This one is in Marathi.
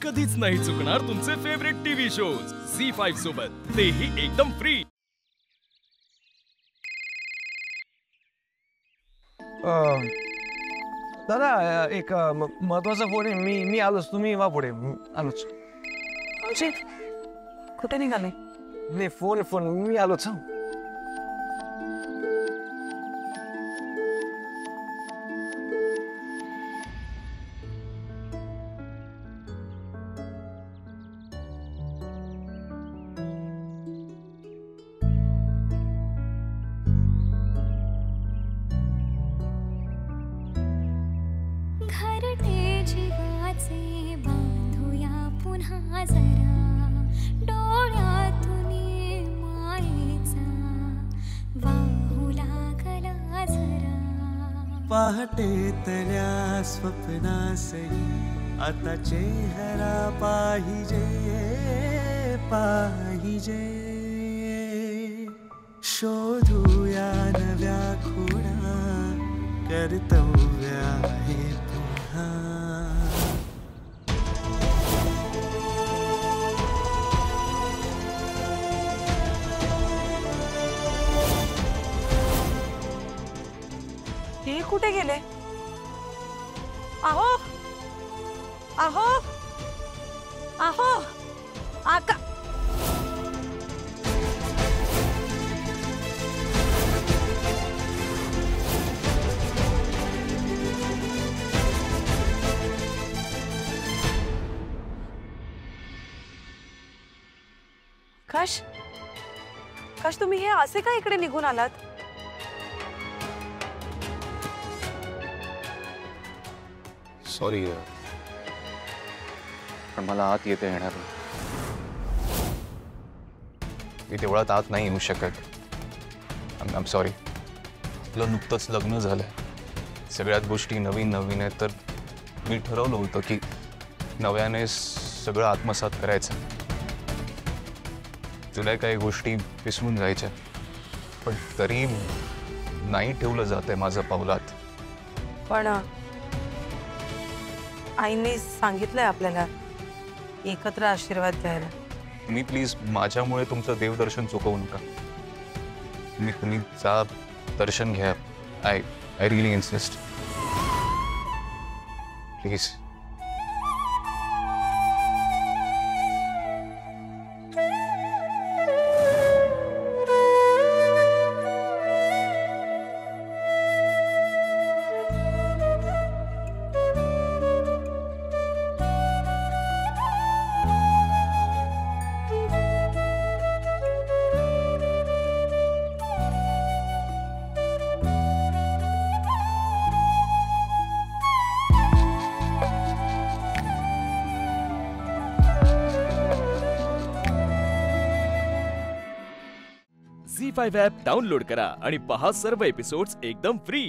कधीच नाही चुकणार तुमचे फेवरेट टीव्ही शोज झी5 सोबत, तेही एकदम फ्री। दादा एक महत्वाचा फोन आहे। मी आलोच, तुम्ही वा पुढे, आलोच। कुठे निघाले? नाही फोन मी आलोच। घरटे जीवाचे बांधूया पुन्हा जरा, डोळ्यातून मायेचा वाहू लागला जरा। पहाटेतल्या स्वप्नासही आता चेहरा पाहिजे पाहिजे, शोधूया नव्या खुणा, कर्तव्य आहे पुन्हा। हे कुठे गेले? आहो आहो आहो आका। काश काश तुम्ही हे असे का इकडे निघून आलात? सॉरी, पण मला आत येता येणार नाही। मी तेवढ्यात आत नाही येऊ शकत। I am sorry. आपलं नुकतंच लग्न झालंय, सगळ्यात गोष्टी नवीन नवीन आहेत, तर मी ठरवलं होतं की नव्याने सगळं आत्मसात करायचं। तुला काही गोष्टी विसरून जायच्या, पण तरी नाही ठेवलं जातंय माझं पावलात। पण आईने सांगितलंय आपल्याला एकत्र आशीर्वाद द्यायला। मी प्लीज माझ्यामुळे तुमचं देवदर्शन चुकवू नका। तुम्ही जा, दर्शन घ्या। I really insist, please. Zee five app download करा आणि पहा सर्व एपिसोड्स एकदम फ्री।